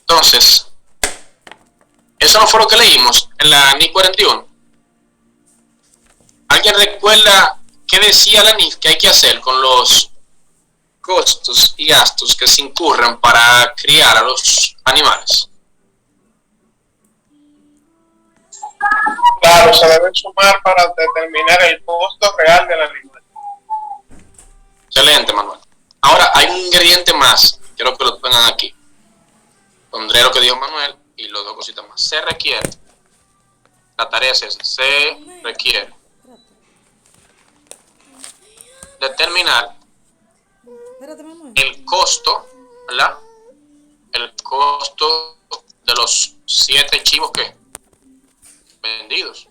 Entonces, eso no fue lo que leímos en la NIF 41. ¿Alguien recuerda qué decía la NIF que hay que hacer con los costos y gastos que se incurran para criar a los animales? Claro, se deben sumar para determinar el costo real del animal. Excelente, Manuel. Ahora, hay un ingrediente más. Quiero que lo pongan aquí. Pondré lo que dijo Manuel y los dos cositas más. Se requiere. La tarea es esa. Se requiere determinar el costo, ¿verdad? El costo de los 7 chivos que vendidos.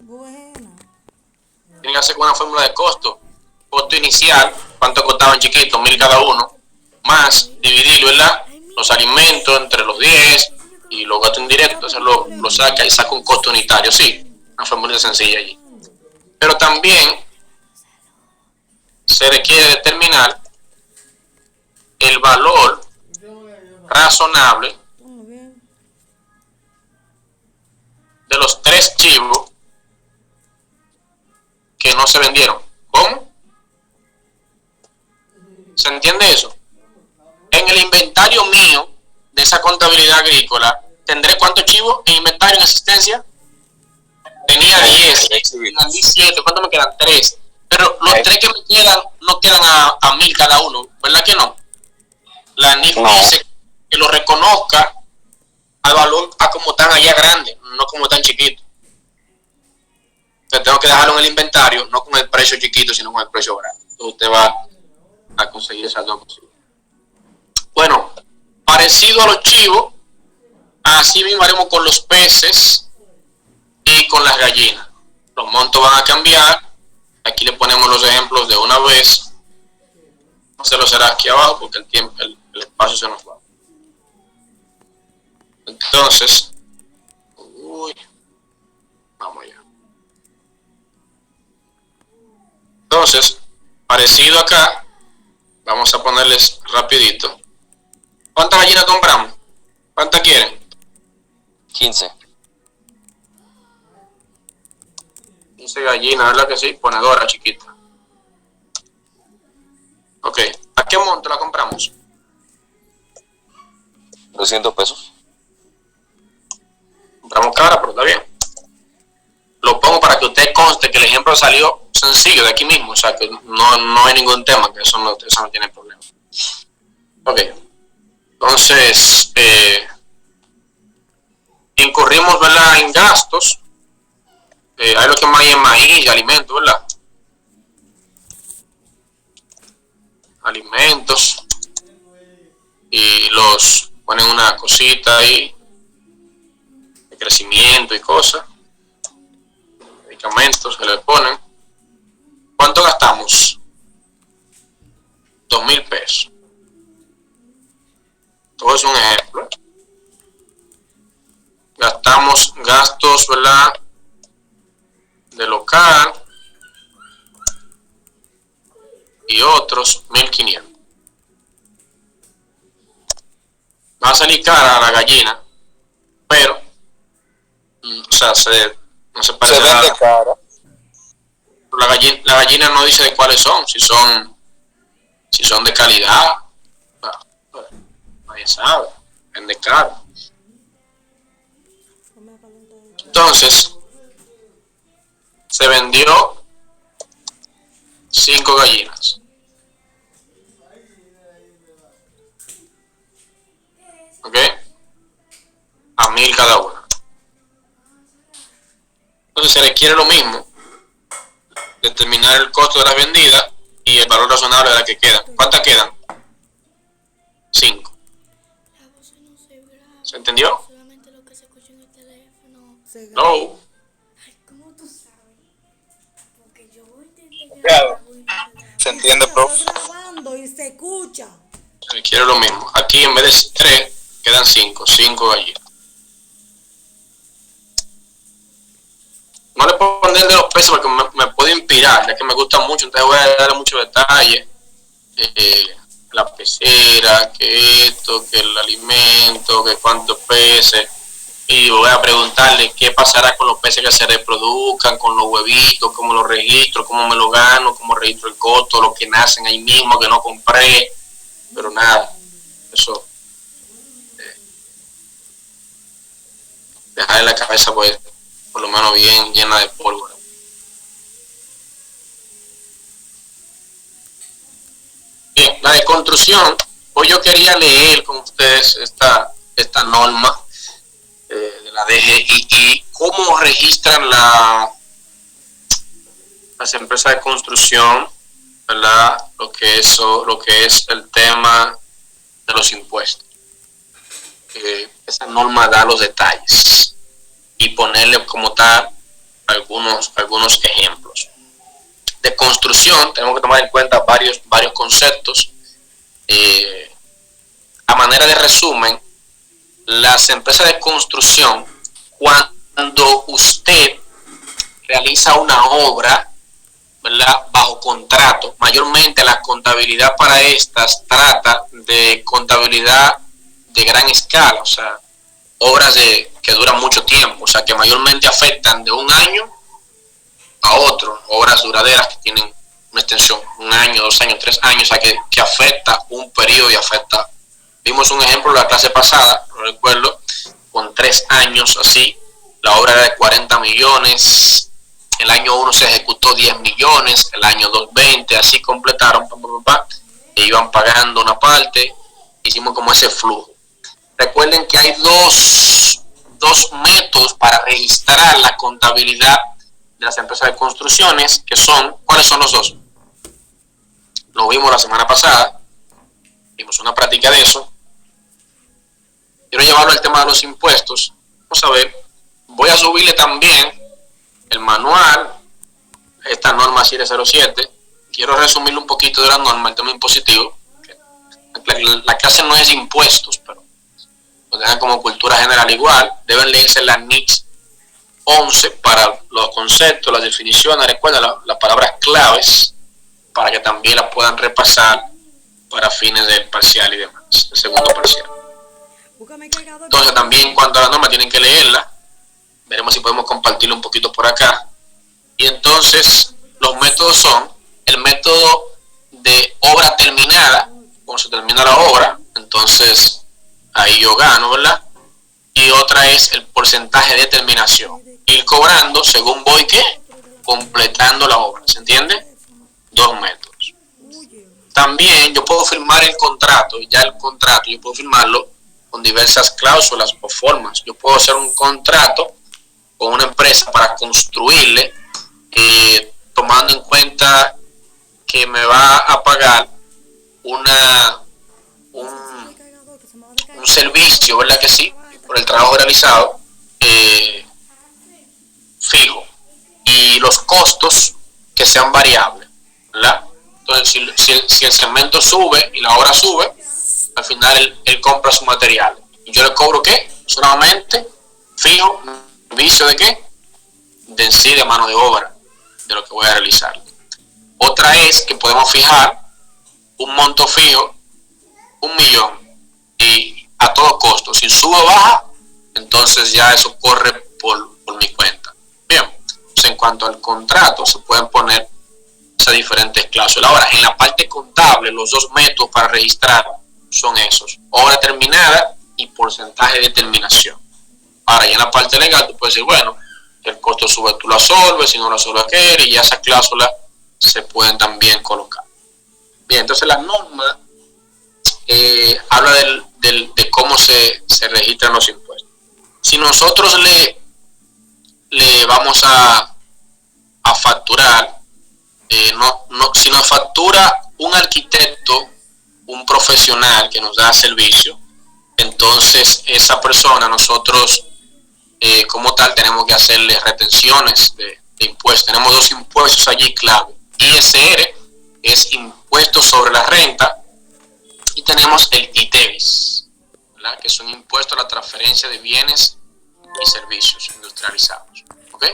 Bueno. Tienen que hacer con una fórmula de costo. Costo inicial, cuánto costaban chiquitos, 1,000 cada uno, más dividirlo, ¿verdad? Los alimentos entre los 10 y los gastos indirectos, entonces lo saca y saca un costo unitario, sí, una fórmula sencilla allí. Pero también se requiere determinar el valor razonable de los 3 chivos que no se vendieron. ¿Cómo? ¿Se entiende eso? En el inventario mío de esa contabilidad agrícola, ¿tendré cuántos chivos en inventario en existencia? Tenía 10, vendí 7, ¿cuántos me quedan? 3. Pero los 3 que me quedan no quedan a 1,000 cada uno, ¿verdad que no? La NIF dice que lo reconozca al valor a como están allá grandes, no como tan chiquitos. Entonces tengo que dejarlo en el inventario, no con el precio chiquito, sino con el precio grande. Entonces usted va a conseguir esas dos cosas. Bueno, parecido a los chivos, así mismo haremos con los peces y con las gallinas. Los montos van a cambiar. Aquí le ponemos los ejemplos de una vez. No se los hará aquí abajo porque el tiempo, el espacio se nos va. Entonces, vamos allá. Entonces, parecido acá, vamos a ponerles rapidito. ¿Cuántas gallinas compramos? ¿Cuántas quieren? 15. 15 gallinas, ¿verdad que sí? Ponedora chiquita. Ok, ¿a qué monto la compramos? 200 pesos. Compramos cara, pero está bien. Lo pongo para que usted conste que el ejemplo salió sencillo de aquí mismo, o sea que no hay ningún tema, que eso no tiene problema. Ok, entonces incurrimos, ¿verdad?, en gastos. Hay lo que más hay en maíz y alimentos, ¿verdad? Alimentos. Y los ponen una cosita ahí de crecimiento y cosas. Medicamentos que le ponen. ¿Cuánto gastamos? 2,000 pesos. Todo es un ejemplo. Gastamos gastos, ¿verdad?, de local y otros 1,500. Va a salir cara la gallina, pero o sea, no se parece a nada. Cara. La gallina no dice de cuáles son, si son de calidad, nadie sabe, vende caro. Entonces se vendió 5 gallinas. ¿Ok? A 1,000 cada una. Entonces se requiere lo mismo, determinar el costo de las vendidas y el valor razonable de las que quedan. ¿Cuántas quedan? 5. ¿Se entendió? No. ¿Se entiende, prof? Grabando y se escucha. Se requiere lo mismo. Aquí en vez de 3 quedan 5 gallinas. No le puedo poner de los pesos porque me puede inspirar, ya que me gusta mucho, entonces voy a darle mucho detalle la pecera, que esto, que el alimento, que cuánto pese. Y voy a preguntarle qué pasará con los peces que se reproduzcan, con los huevitos, cómo los registro, cómo me lo gano, cómo registro el costo, los que nacen ahí mismo, que no compré. Pero nada, eso. Dejar la cabeza, pues, por lo menos bien llena de pólvora. Bien, la deconstrucción. Hoy yo quería leer con ustedes esta norma de la DGI, cómo registran las empresas de construcción, ¿verdad? Lo que es el tema de los impuestos. Esa norma da los detalles y ponerle como tal algunos ejemplos. De construcción tenemos que tomar en cuenta varios conceptos. A manera de resumen, las empresas de construcción, cuando usted realiza una obra, ¿verdad?, bajo contrato, mayormente la contabilidad para estas trata de contabilidad de gran escala, o sea, obras que duran mucho tiempo, o sea, que mayormente afectan de un año a otro, obras duraderas que tienen una extensión, 1 año, 2 años, 3 años, o sea, que afecta un periodo y afecta. Vimos un ejemplo en la clase pasada, no recuerdo, con 3 años así, la obra era de 40 millones, el año 1 se ejecutó 10 millones, el año 2 20, así completaron, e iban pagando una parte, hicimos como ese flujo. Recuerden que hay dos métodos para registrar la contabilidad de las empresas de construcciones, que son, ¿cuáles son los dos? Lo vimos la semana pasada, vimos una práctica de eso. Quiero llevarlo al tema de los impuestos. Vamos a ver, voy a subirle también el manual, esta norma 707. Quiero resumirle un poquito de la norma, el tema impositivo. La clase no es de impuestos, pero lo tengan como cultura general igual. Deben leerse la NICS 11 para los conceptos, las definiciones, recuerden las palabras claves, para que también las puedan repasar para fines del parcial y demás, el segundo parcial. Entonces también en cuanto a la norma tienen que leerla. Veremos si podemos compartirlo un poquito por acá. Y entonces los métodos son el método de obra terminada. Cuando se termina la obra, entonces ahí yo gano, ¿verdad? Y otra es el porcentaje de terminación, ir cobrando según voy completando la obra. ¿Se entiende? 2 métodos. También yo puedo firmar el contrato, y ya el contrato yo puedo firmarlo con diversas cláusulas o formas. Yo puedo hacer un contrato con una empresa para construirle, tomando en cuenta que me va a pagar un servicio, ¿verdad que sí?, por el trabajo realizado, fijo, y los costos que sean variables, ¿verdad? Entonces, si el cemento sube y la obra sube, al final él compra su material. Y yo le cobro, ¿qué? Solamente fijo, servicio de qué? De en sí, de mano de obra, de lo que voy a realizar. Otra es que podemos fijar un monto fijo, 1 millón, y a todo costo. Si sube o baja, entonces ya eso corre por mi cuenta. Bien, entonces en cuanto al contrato, se pueden poner esas diferentes cláusulas. Ahora, en la parte contable, los 2 métodos para registrar son esos: obra terminada y porcentaje de terminación. Ahora, ya en la parte legal, tú puedes decir, bueno, el costo sube, tú lo absorbes, si no lo absorbes aquel, y ya esas cláusulas se pueden también colocar. Bien, entonces la norma habla de cómo se registran los impuestos. Si nosotros le vamos a facturar, si nos factura un arquitecto, un profesional que nos da servicio, entonces esa persona, nosotros como tal tenemos que hacerle retenciones de impuestos. Tenemos 2 impuestos allí clave: ISR, es impuesto sobre la renta, y tenemos el ITEVIS, ¿verdad?, que es un impuesto a la transferencia de bienes y servicios industrializados. ¿Ok?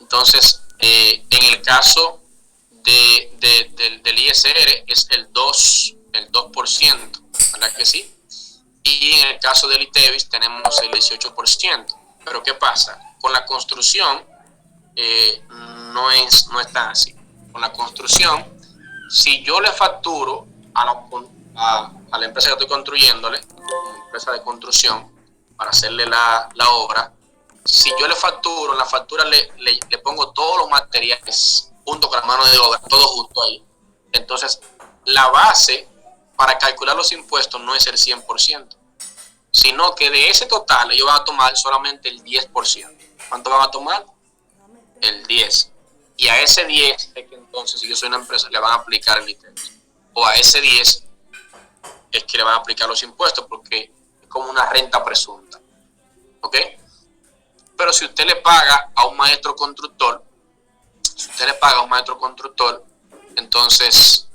Entonces, en el caso del ISR es el el 2%, ¿verdad que sí? Y en el caso del ITEVIS tenemos el 18%. Pero ¿qué pasa? Con la construcción no está así. Con la construcción, si yo le facturo a la empresa que estoy construyéndole, una empresa de construcción, para hacerle la obra, si yo le facturo, en la factura le pongo todos los materiales junto con la mano de obra, todo junto ahí. Entonces, la base para calcular los impuestos no es el 100%, sino que de ese total ellos van a tomar solamente el 10%. ¿Cuánto van a tomar? El 10%. Y a ese 10 es que entonces, si yo soy una empresa, le van a aplicar el ITEVIS. O a ese 10 es que le van a aplicar los impuestos, porque es como una renta presunta. ¿Ok? Pero si usted le paga a un maestro constructor, entonces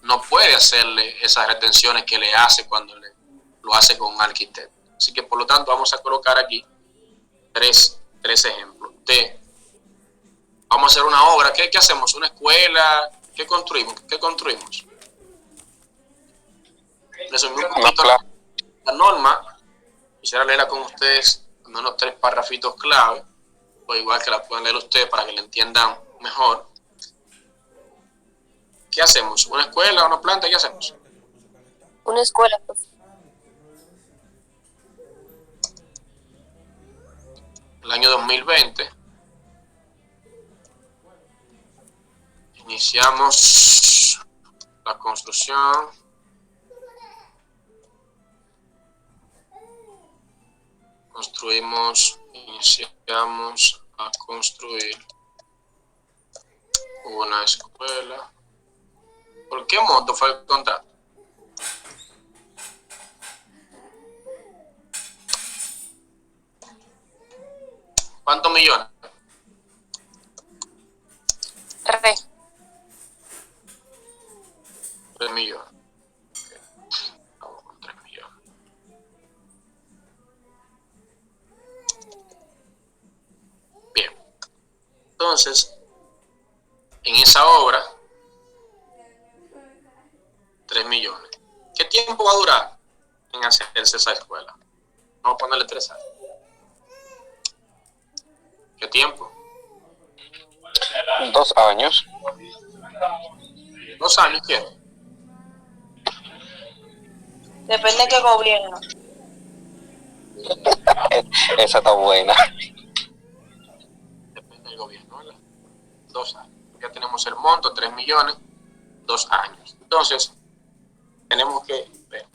no puede hacerle esas retenciones que le hace cuando lo hace con un arquitecto. Así que por lo tanto vamos a colocar aquí tres ejemplos. Vamos a hacer una obra. ¿Qué hacemos? ¿Una escuela? ¿Qué construimos? Resumí un poquito la norma. Quisiera leerla con ustedes, al menos 3 parrafitos clave, o igual que la puedan leer ustedes para que la entiendan mejor. ¿Qué hacemos? ¿Una escuela, una planta? ¿Qué hacemos? Una escuela, pues. El año 2020 iniciamos la construcción iniciamos a construir una escuela. ¿Por qué monto fue el contrato? ¿Cuántos millones? 3. 3 millones. Okay. Vamos con 3 millones. Bien. Entonces, en esa obra, 3 millones. ¿Qué tiempo va a durar en hacerse esa escuela? Vamos a ponerle 3 años. ¿Qué tiempo? 2 años. 2 años, ¿qué? Depende de qué gobierno. Esa está buena. Depende del gobierno, ¿verdad? 2 años. Ya tenemos el monto, 3 millones, 2 años. Entonces, tenemos que ver.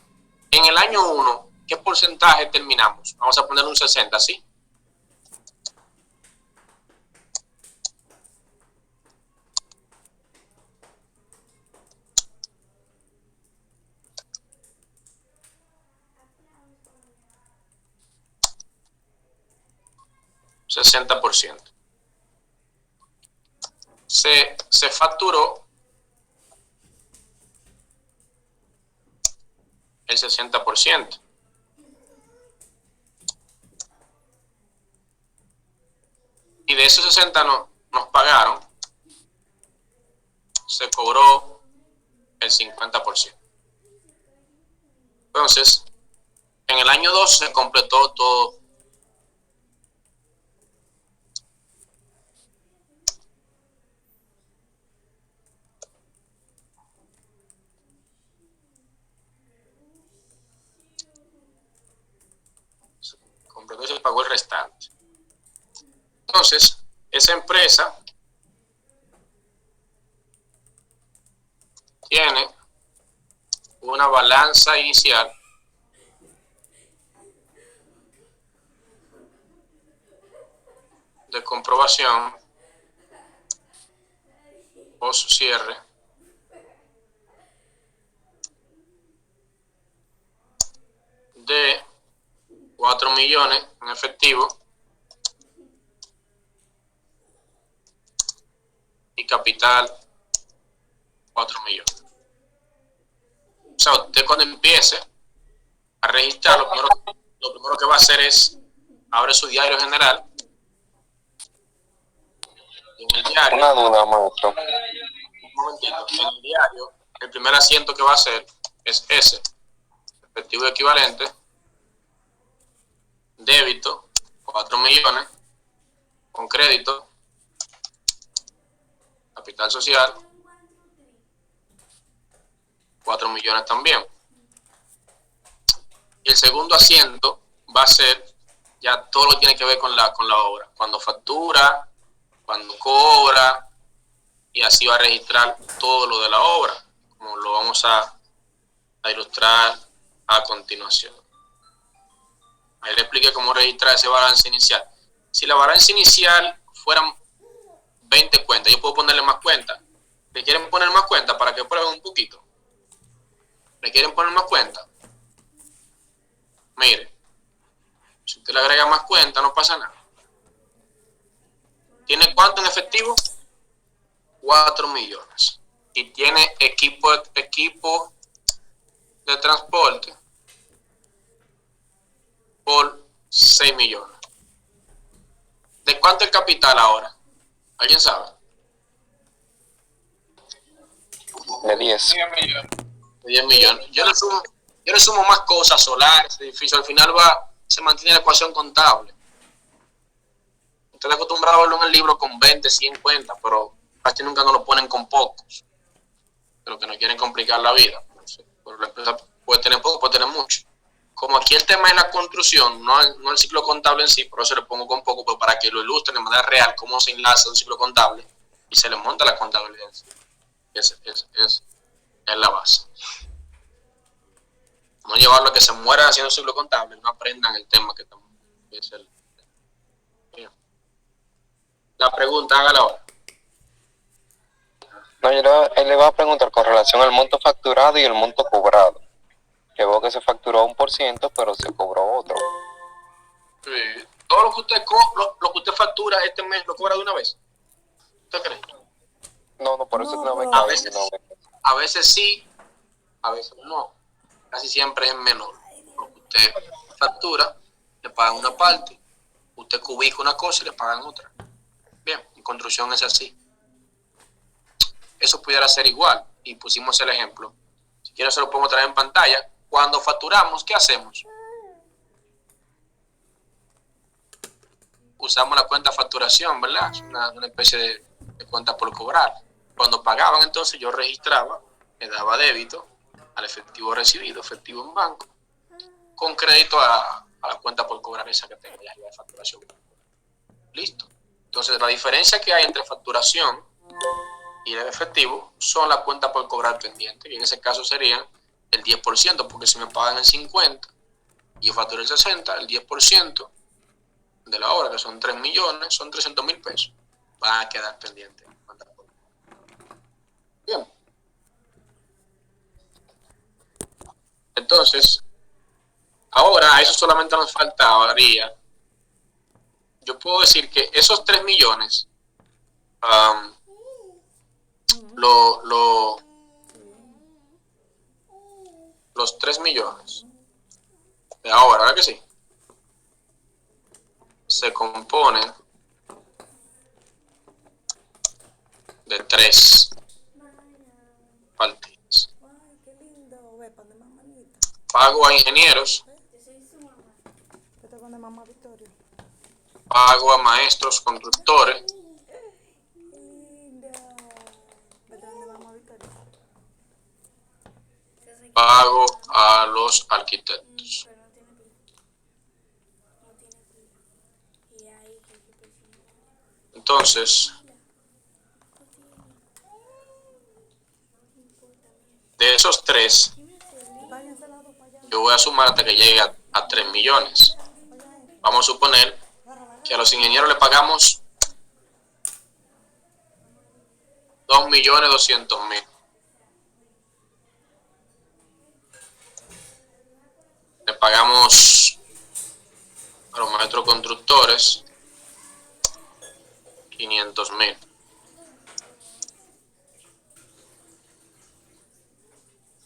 En el año 1, ¿qué porcentaje terminamos? Vamos a poner un 60, ¿sí? %. Se facturó el 60%. Y de esos 60 nos pagaron, se cobró el 50%. Entonces, en el año 2 se completó todo. Completó y se pagó el restante. Entonces, esa empresa tiene una balanza inicial de comprobación o su cierre de 4 millones en efectivo y capital 4 millones. O sea, usted cuando empiece a registrar, lo primero que va a hacer es abre su diario general. En el diario, Una duda, maestro. un momentito, en el diario el primer asiento que va a hacer es ese, efectivo equivalente, débito, 4 millones, con crédito, capital social, 4 millones también. Y el segundo asiento va a ser ya todo lo que tiene que ver con la obra, cuando factura, cuando cobra, y así va a registrar todo lo de la obra, como lo vamos a ilustrar a continuación. Ahí le expliqué cómo registrar ese balance inicial. Si la balance inicial fueran 20 cuentas, yo puedo ponerle más cuentas. ¿Le quieren poner más cuentas para que prueben un poquito? ¿Le quieren poner más cuentas? Mire, si usted le agrega más cuentas, no pasa nada. ¿Tiene cuánto en efectivo? 4 millones. Y tiene equipo de transporte por 6 millones. ¿De cuánto es el capital ahora? ¿Alguien sabe? De 10. 10 millones. De 10 millones. Yo le sumo más cosas, solares, edificios. Al final se mantiene la ecuación contable. Estoy acostumbrado a verlo en el libro con 20, 100 cuentas, pero casi nunca nos lo ponen con pocos. Pero que no quieren complicar la vida. Pero la empresa puede tener poco, puede tener mucho. Como aquí el tema es la construcción, no el ciclo contable en sí, por eso le pongo con poco, pero para que lo ilustren de manera real cómo se enlaza un ciclo contable y se le monta la contabilidad. Es la base. No llevarlo a que se mueran haciendo ciclo contable, no aprendan el tema que es el. Bien. La pregunta, hágala ahora. No, él le va a preguntar con relación al monto facturado y el monto cobrado. Que veo que se facturó 1%, pero se cobró otro. Sí. Todo lo que usted factura este mes lo cobra de una vez. ¿Usted cree? No, por eso No, no me pero- A veces sí, a veces no. Casi siempre es menor. Lo que usted factura, le pagan una parte. Usted cubica una cosa y le pagan otra. Bien, en construcción es así. Eso pudiera ser igual. Y pusimos el ejemplo. Si quiero se lo pongo otra vez en pantalla. Cuando facturamos, ¿qué hacemos? Usamos la cuenta facturación, ¿verdad? Es una especie de cuenta por cobrar. Cuando pagaban, entonces yo registraba, le daba débito al efectivo recibido, efectivo en banco, con crédito a la cuenta por cobrar esa que tengo ya de facturación. Listo. Entonces, la diferencia que hay entre facturación y el efectivo son las cuentas por cobrar pendientes, y en ese caso serían el 10%, porque si me pagan el 50% y yo facturo el 60%, el 10% de la obra, que son 3 millones, son 300,000 pesos, van a quedar pendientes. Bien. Entonces, ahora a eso solamente nos faltaría, yo puedo decir que esos 3 millones, los 3 millones de ahora, ¿verdad que sí? Se componen de 3 partidas. Ay, qué lindo. Ve, pan de mamanita. Pago a ingenieros, Este pan de mamá Victoria. pago a maestros constructores, Linda. Vete pan de mamá Victoria. pago a los arquitectos. Entonces, de esos 3, Váyanse al lado para allá. yo voy a sumar hasta que llegue a 3 millones. Vamos a suponer que a los ingenieros le pagamos 2.200.000. Le pagamos a los maestros constructores 500.000.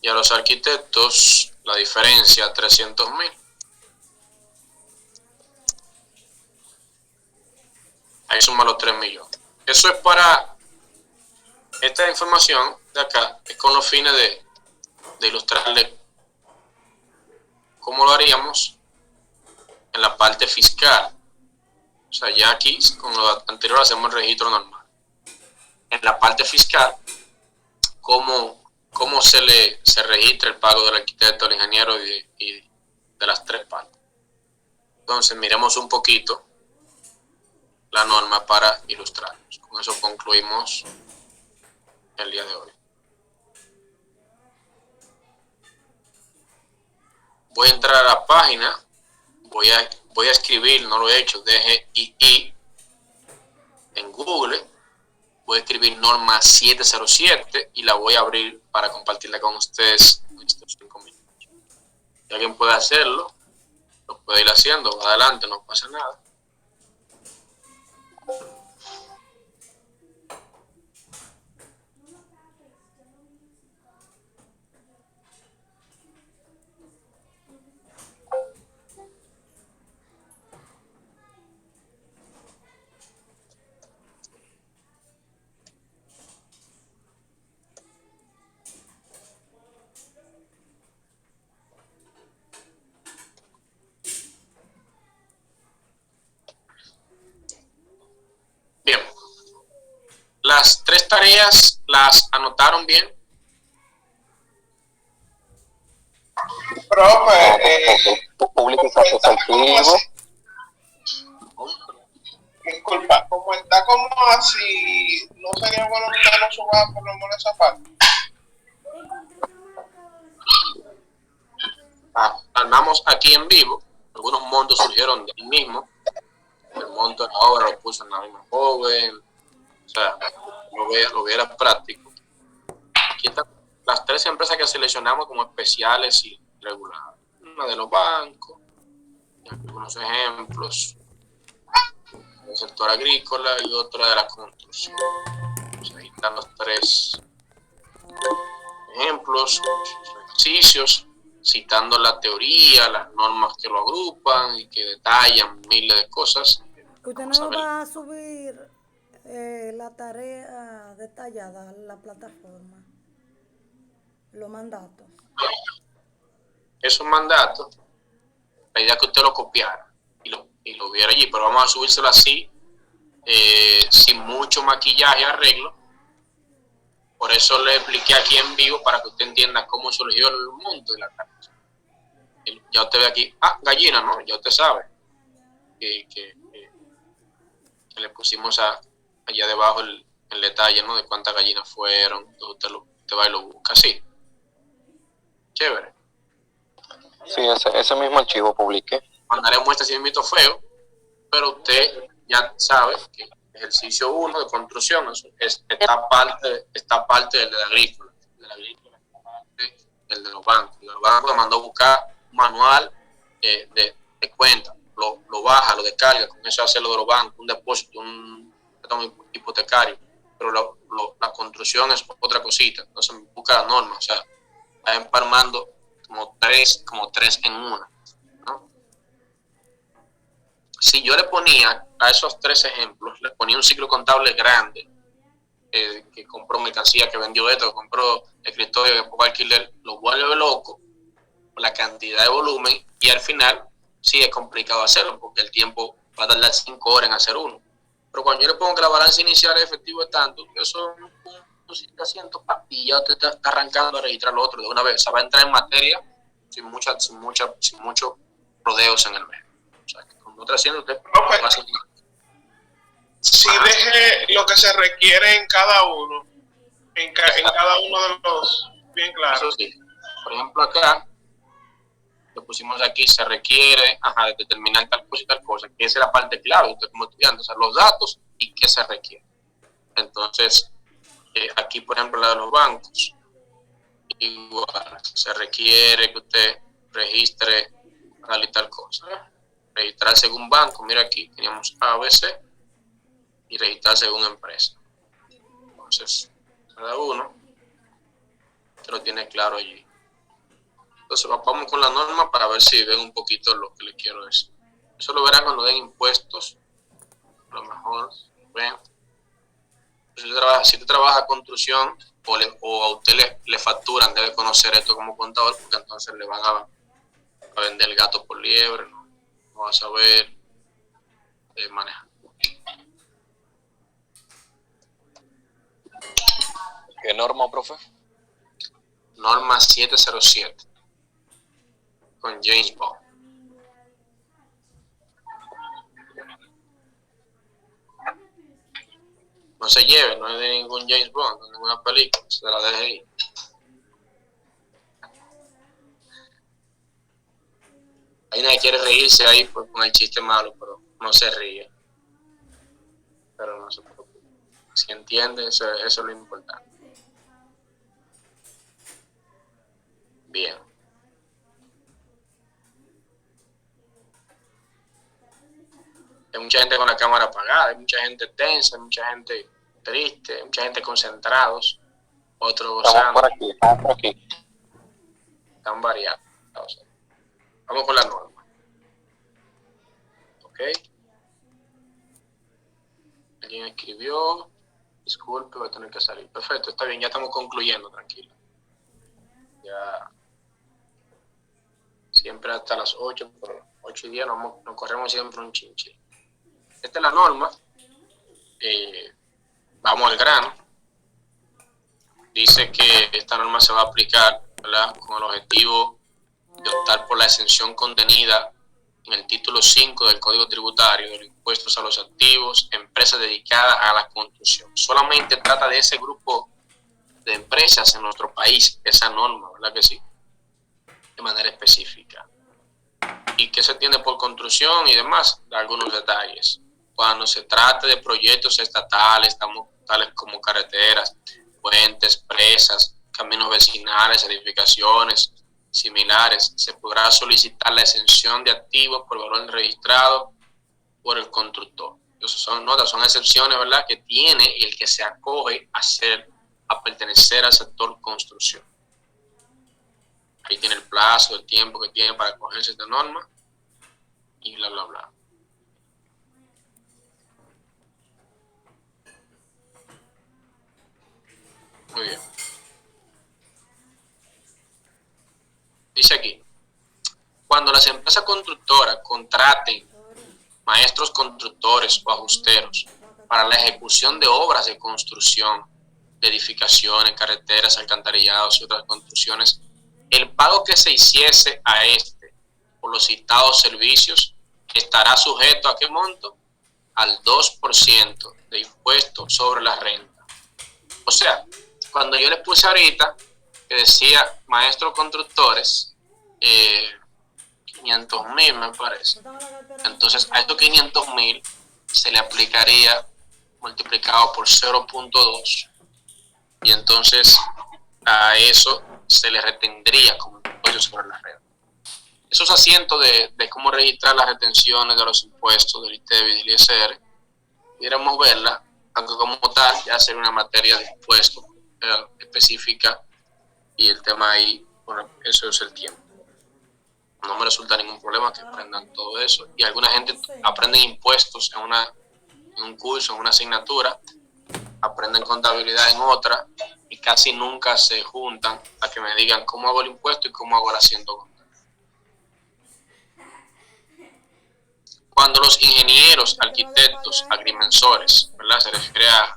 Y a los arquitectos la diferencia 300.000. Ahí suma los 3 millones. Eso es para esta información de acá es con los fines de ilustrarle cómo lo haríamos en la parte fiscal. O sea, ya aquí con lo anterior hacemos el registro normal. En la parte fiscal, cómo se registra el pago del arquitecto, del ingeniero y de las tres partes. Entonces, miremos un poquito la norma para ilustrarnos. Con eso concluimos el día de hoy. Voy a entrar a la página, voy a escribir, no lo he hecho, DGII en Google, voy a escribir norma 707 y la voy a abrir para compartirla con ustedes en estos 5 minutos. Si alguien puede hacerlo, lo puede ir haciendo, adelante, no pasa nada. Bien, las 3 tareas las anotaron bien. Profe, Publica ese archivo. disculpa, como está como así, no sería bueno que usted no suba por lo menos esa parte. Armamos aquí en vivo, algunos montos surgieron de ahí mismo. El monto de la obra lo puso en la misma joven, o sea, lo viera práctico. Aquí están las 3 empresas que seleccionamos como especiales y reguladas. Una de los bancos, y algunos ejemplos, del sector agrícola y otra de la construcción. Entonces, ahí están los 3 ejemplos, sus ejercicios, citando la teoría, las normas que lo agrupan y que detallan miles de cosas. Usted no va a subir la tarea detallada a la plataforma, los mandatos. Esos mandatos, la idea es que usted lo copiara y lo viera allí, pero vamos a subírselo así, sin mucho maquillaje y arreglo. Por eso le expliqué aquí en vivo para que usted entienda cómo surgió el monto de la tarea. Ya usted ve aquí, gallina, ¿no? Ya usted sabe que le pusimos allá debajo el detalle, ¿no? De cuántas gallinas fueron. Entonces usted va y lo busca así. Chévere. Sí, ese mismo archivo publiqué. Mandaré muestras si invito feo, pero usted ya sabe que ejercicio 1 de construcción esta parte del de la agrícola. De la agrícola, esta parte del de los bancos. El de los bancos me mandó a buscar un manual de cuenta. Lo baja, lo descarga, con eso hace lo de los bancos, un depósito, un hipotecario. Pero la construcción es otra cosita. Entonces busca la norma, o sea, está empalmando como tres en una, ¿no? Si yo le ponía a esos 3 ejemplos, le ponía un ciclo contable grande, que compró mercancía, que vendió esto, que compró escritorio, que pagó alquiler, lo vuelve loco por la cantidad de volumen y al final sí es complicado hacerlo porque el tiempo va a tardar 5 horas en hacer uno. Pero cuando yo le pongo que la balanza inicial es efectivo de tanto, eso es un asiento y ya usted está arrancando a registrar lo otro de una vez. O sea, va a entrar en materia sin muchos rodeos en el medio. O sea, que con otra haciendo usted va a hacer. Si deje lo que se requiere en cada uno, en cada uno de los, bien claro. Eso sí. Por ejemplo, acá lo pusimos aquí, se requiere determinar tal cosa, que esa es la parte clave, usted como estudiante, o sea, los datos y qué se requiere. Entonces, aquí, por ejemplo, la de los bancos, igual, se requiere que usted registre tal y tal cosa. Registrar según banco, mira aquí, teníamos ABC, y registrar según empresa. Entonces, cada uno se lo tiene claro allí. Entonces vamos con la norma para ver si ven un poquito lo que les quiero decir. Eso lo verán cuando den impuestos. A lo mejor ven. Si usted trabaja construcción o a usted le facturan, debe conocer esto como contador, porque entonces le van a vender el gato por liebre, no va a saber manejar. ¿Qué norma, profe? Norma 707 con James Bond. No se lleve, no es de ningún James Bond, no es ninguna película, se la deje ahí. Hay nadie quiere reírse ahí con el chiste malo, pero no se ríe. Pero no se preocupe. Si entiende, eso es lo importante. Bien. Hay mucha gente con la cámara apagada, hay mucha gente tensa, hay mucha gente triste, hay mucha gente concentrados, otros gozando. Estamos por aquí. Están variados. Vamos con la norma. ¿Ok? Alguien escribió. Disculpe, voy a tener que salir. Perfecto, está bien, ya estamos concluyendo, tranquilo. Ya. Siempre hasta las 8, pero 8 y 10 nos corremos siempre un chinchín. Esta es la norma. Vamos al grano. Dice que esta norma se va a aplicar, ¿verdad?, con el objetivo de optar por la exención contenida en el título 5 del Código Tributario de los impuestos a los activos, empresas dedicadas a la construcción. Solamente trata de ese grupo de empresas en nuestro país, esa norma, ¿verdad que sí? De manera específica. ¿Y qué se entiende por construcción y demás? De algunos detalles. Cuando se trata de proyectos estatales, tales como carreteras, puentes, presas, caminos vecinales, edificaciones similares, se podrá solicitar la exención de activos por valor registrado por el constructor. Esas son notas, son excepciones, ¿verdad?, que tiene el que se acoge a pertenecer al sector construcción. Ahí tiene el plazo, el tiempo que tiene para acogerse esta norma y bla, bla, bla. Muy bien. Dice aquí, cuando las empresas constructoras contraten maestros constructores o ajusteros para la ejecución de obras de construcción, de edificaciones, carreteras, alcantarillados y otras construcciones, el pago que se hiciese a este por los citados servicios estará sujeto ¿a qué monto? Al 2% de impuesto sobre la renta. O sea, cuando yo les puse ahorita que decía maestros constructores, 500,000 me parece. Entonces a estos 500,000 se le aplicaría multiplicado por 0.2 y entonces a eso se le retendría como impuesto sobre la renta. Esos asientos de cómo registrar las retenciones de los impuestos del ITEVI y del ISR, pudiéramos verla, aunque como tal ya sería una materia de impuestos específica y el tema ahí, bueno, eso es el tiempo. No me resulta ningún problema que aprendan todo eso. Y alguna gente aprende impuestos en un curso, en una asignatura, aprenden contabilidad en otra y casi nunca se juntan a que me digan cómo hago el impuesto y cómo hago el asiento contable. Cuando los ingenieros, arquitectos, agrimensores, ¿verdad?, se refiere a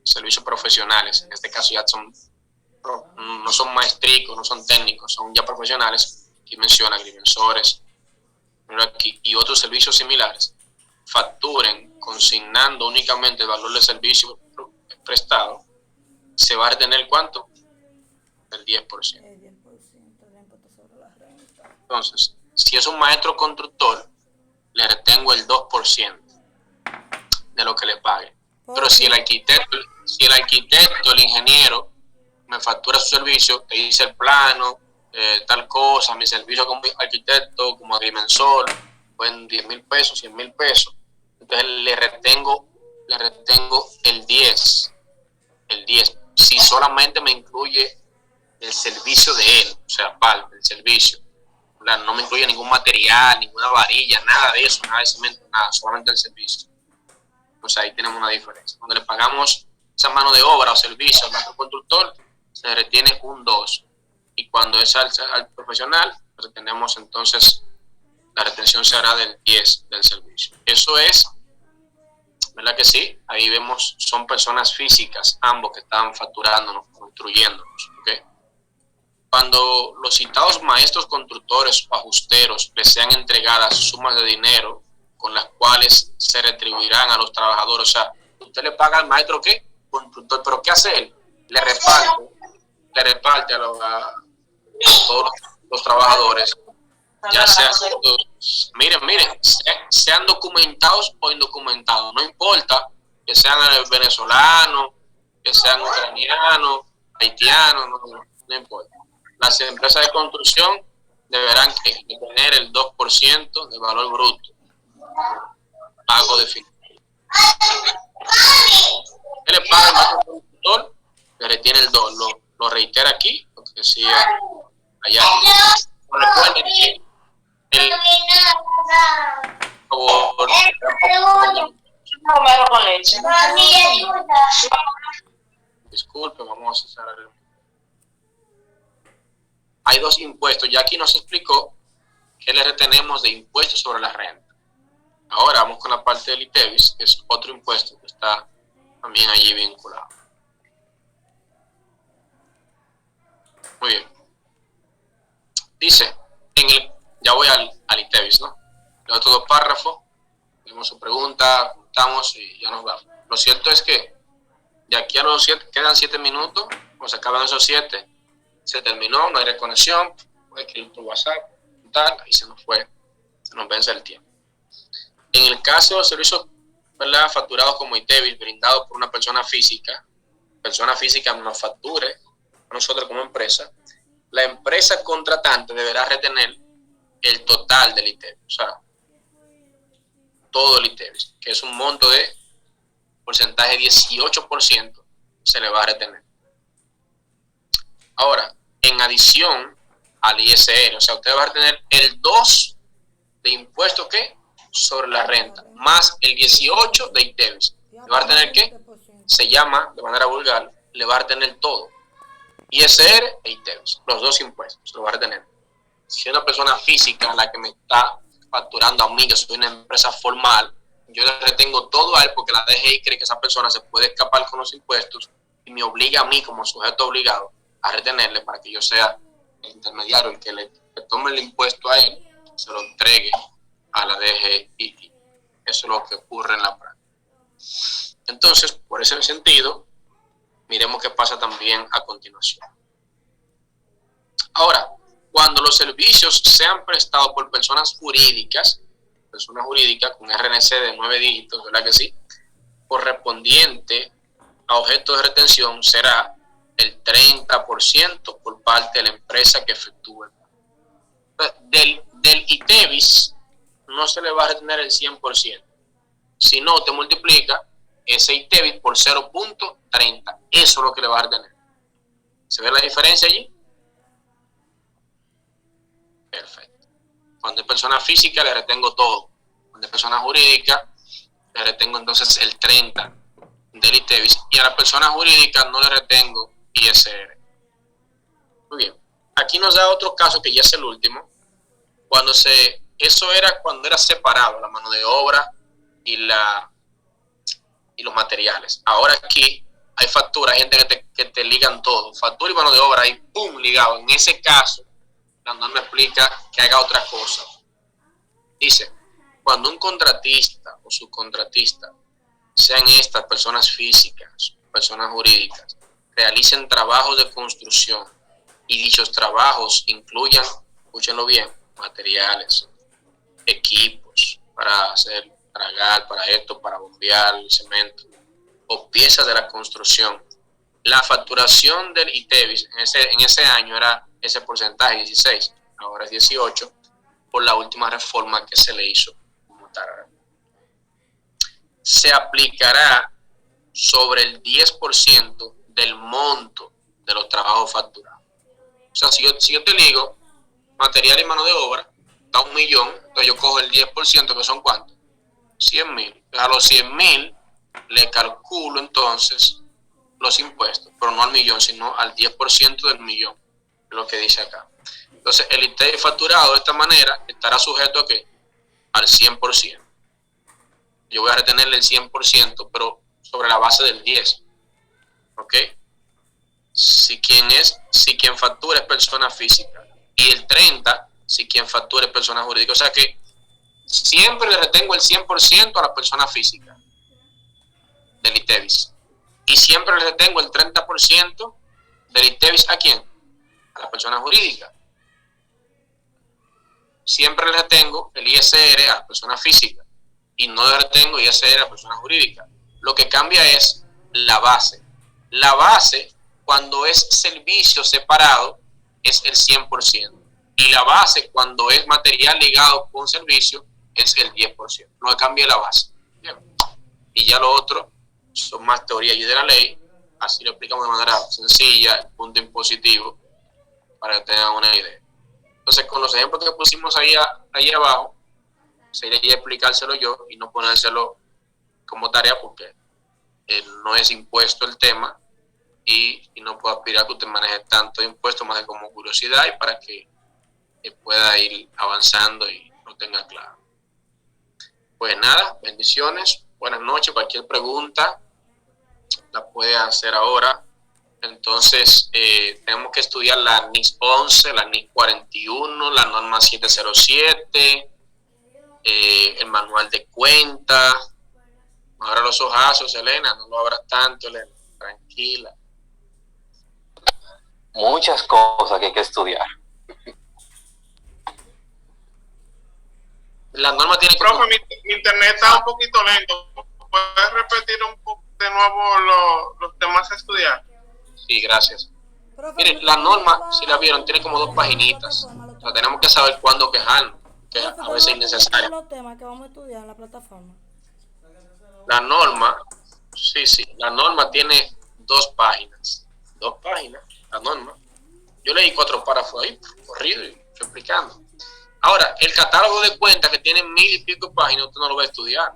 servicios profesionales, en este caso ya no son maestricos, no son técnicos, son ya profesionales, aquí menciona agrimensores y otros servicios similares, facturen consignando únicamente el valor del servicio prestado, se va a retener ¿cuánto? El 10%. Entonces, si es un maestro constructor, le retengo el 2% de lo que le pague. Pero si el arquitecto, el ingeniero, me factura su servicio, te dice el plano, tal cosa, mi servicio como arquitecto, como agrimensor, pueden 10,000 pesos, 100,000 pesos. Entonces le retengo el 10. Si solamente me incluye el servicio de él, o sea, parte del servicio. No me incluye ningún material, ninguna varilla, nada de eso, nada de cemento, nada, solamente el servicio. Entonces ahí tenemos una diferencia. Cuando le pagamos esa mano de obra o servicio al maestro constructor, se retiene un 2. Y cuando es al profesional, retenemos entonces, la retención se hará del 10 del servicio. Eso es, ¿verdad que sí? Ahí vemos, son personas físicas, ambos que están facturándonos, construyéndonos, ¿ok? Cuando los citados maestros constructores o ajusteros les sean entregadas sumas de dinero con las cuales se retribuirán a los trabajadores, o sea, usted le paga al maestro, ¿qué? Constructor, pero ¿qué hace él? Le reparte a todos los trabajadores, ya sea, miren, sean documentados o indocumentados, no importa que sean venezolanos, que sean ucranianos, haitianos, no importa. Las empresas de construcción deberán tener el 2% de valor bruto, pago definitivo. ¿Qué le paga el maestro constructor? Le retiene el 2, lo reitera aquí, porque decía allá. Recuerden que disculpe, vamos a cerrar el... Hay 2 impuestos, ya aquí nos explicó qué le retenemos de impuestos sobre la renta. Ahora vamos con la parte del ITEVIS, que es otro impuesto que está también allí vinculado. Muy bien. Dice, ya voy al ITEVIS, ¿no? Los otros 2 párrafos, tenemos su pregunta, preguntamos y ya nos vamos. Lo cierto es que de aquí a los 7, quedan 7 minutos, cuando se acaban esos 7, se terminó, no hay reconexión, puede escribir por WhatsApp, tal, ahí se nos vence el tiempo. En el caso de los servicios, ¿verdad?, facturados como ITEVIS, brindados por una persona física nos facture a nosotros como empresa, la empresa contratante deberá retener el total del ITEVIS, o sea, todo el ITEVIS, que es un monto de porcentaje 18%, se le va a retener. Ahora, en adición al ISR, o sea, usted va a tener el 2 de impuesto que sobre la renta, más el 18 de ITEVIS. Le va a tener que, se llama de manera vulgar, le va a tener todo. ISR e ITEVIS, los 2 impuestos, lo va a tener. Si es una persona física la que me está facturando a mí, que soy una empresa formal, yo le retengo todo a él porque la DGI cree que esa persona se puede escapar con los impuestos y me obliga a mí como sujeto obligado a retenerle para que yo sea el intermediario, el que le tome el impuesto a él, se lo entregue a la DGI. Eso es lo que ocurre en la práctica. Entonces, por ese sentido, miremos qué pasa también a continuación. Ahora, cuando los servicios sean prestados por personas jurídicas con RNC de 9 dígitos, ¿verdad que sí?, correspondiente a objeto de retención será el 30% por parte de la empresa que efectúe. Del ITEVIS no se le va a retener el 100%. Si no, te multiplica ese ITEVIS por 0.30. Eso es lo que le va a retener. ¿Se ve la diferencia allí? Perfecto. Cuando es persona física le retengo todo. Cuando es persona jurídica le retengo entonces el 30 del ITEVIS. Y a la persona jurídica no le retengo ISR. Muy bien. Aquí nos da otro caso que ya es el último. Eso era cuando era separado la mano de obra y los materiales. Ahora aquí hay factura, hay gente que te ligan todo. Factura y mano de obra, ahí ¡pum!, ligado. En ese caso, la norma explica que haga otra cosa. Dice, cuando un contratista o subcontratista, sean estas personas físicas, personas jurídicas, realicen trabajos de construcción y dichos trabajos incluyan, escúchenlo bien, materiales, equipos para hacer tragar, para esto, para bombear el cemento o piezas de la construcción. La facturación del ITEVIS en ese año era ese porcentaje 16, ahora es 18 por la última reforma que se le hizo como tal. Se aplicará sobre el 10% del monto de los trabajos facturados. O sea, si yo te digo material y mano de obra, da 1 millón, entonces yo cojo el 10%, que son ¿cuánto? 100,000. A los 100,000 le calculo entonces los impuestos, pero no al millón, sino al 10% del millón, es lo que dice acá. Entonces, el ITEVIS facturado de esta manera estará sujeto a ¿qué? Al 100%. Yo voy a retenerle el 100%, pero sobre la base del 10%. ¿Ok? Si quien factura es persona física, y el 30% si quien factura es persona jurídica. O sea que siempre le retengo el 100% a la persona física del ITEVIS. Y siempre le retengo el 30% del ITEVIS, ¿a quién? A la persona jurídica. Siempre le retengo el ISR a la persona física y no le retengo ISR a la persona jurídica. Lo que cambia es la base. La base, cuando es servicio separado, es el 100%. Y la base, cuando es material ligado con servicio, es el 10%. No cambia la base. Bien. Y ya lo otro son más teoría y de la ley. Así lo explicamos de manera sencilla, el punto impositivo, para que tengan una idea. Entonces, con los ejemplos que pusimos ahí abajo, sería explicárselo yo y no ponérselo como tarea porque no es impuesto el tema y no puedo aspirar a que usted maneje tanto impuesto, más de como curiosidad y para que pueda ir avanzando y lo tenga claro. Pues nada, bendiciones, buenas noches, cualquier pregunta la puede hacer ahora. Entonces, tenemos que estudiar la NIS 11, la NIS 41, la norma 707, el manual de cuenta. Ahora los ojazos, Elena, no lo abras tanto, Elena, tranquila. Muchas cosas que hay que estudiar. La norma tiene que... Profe, mi internet está un poquito lento. ¿Puedes repetir un poco de nuevo los temas a estudiar? Sí, gracias. Mire, la norma, si la vieron, tiene como 2 paginitas. O sea, tenemos que saber cuándo quejarnos, que a veces es innecesario. Los temas que vamos a estudiar en la plataforma. La norma, sí, la norma tiene 2 páginas. 2 páginas, la norma. Yo leí 4 párrafos ahí, corrido y estoy explicando. Ahora, el catálogo de cuentas que tiene 1000 y pico páginas, usted no lo va a estudiar.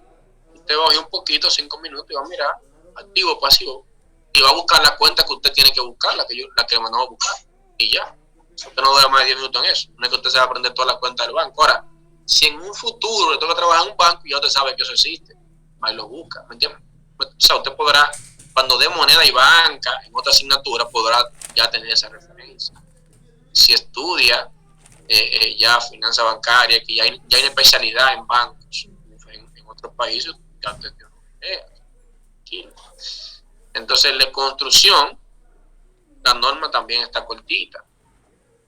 Usted va a oír un poquito, 5 minutos, y va a mirar, activo, pasivo, y va a buscar la cuenta que usted tiene que buscar, la que mandamos a buscar, y ya. Usted no dura más de 10 minutos en eso. No es que usted se va a aprender todas las cuentas del banco. Ahora, si en un futuro le toca trabajar en un banco, ya usted sabe que eso existe, va y lo busca, ¿me entiende? O sea, usted podrá, cuando dé moneda y banca, en otra asignatura, podrá ya tener esa referencia. Si estudia ya finanza bancaria, que ya hay una especialidad en bancos en otros países, ya usted tiene una idea. Entonces, la construcción, la norma también está cortita.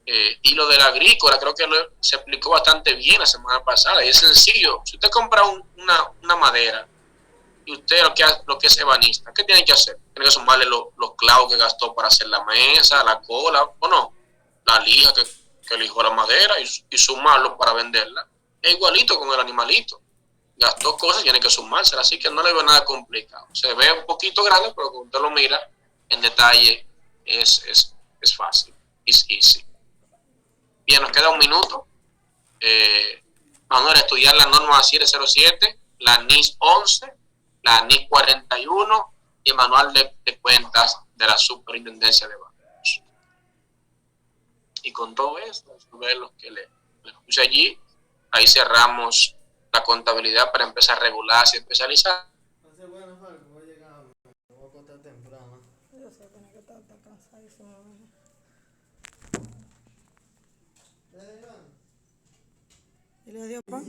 Y lo de la agrícola, creo que se explicó bastante bien la semana pasada, y es sencillo. Si usted compra una madera, y usted lo que es ebanista, ¿qué tiene que hacer? Tiene que sumarle los clavos que gastó para hacer la mesa, la cola, o no, la lija que lijó la madera y sumarlo para venderla. Es igualito con el animalito. Gastó cosas y tiene que sumársela, así que no le veo nada complicado. Se ve un poquito grande, pero cuando usted lo mira en detalle es fácil, es easy. Bien, nos queda un minuto. Vamos a estudiar la norma 707, la NIS 11, la NIS 41 y el manual de cuentas de la Superintendencia de Bancos. Y con todo esto, ver los que le puse allí, ahí cerramos la contabilidad para empezar a regularse y especializar. Entonces, bueno, Falco, voy a llegar, me voy a acostar temprano. Yo sé, tiene que estar cansadísimo. ¿Y le dio pan?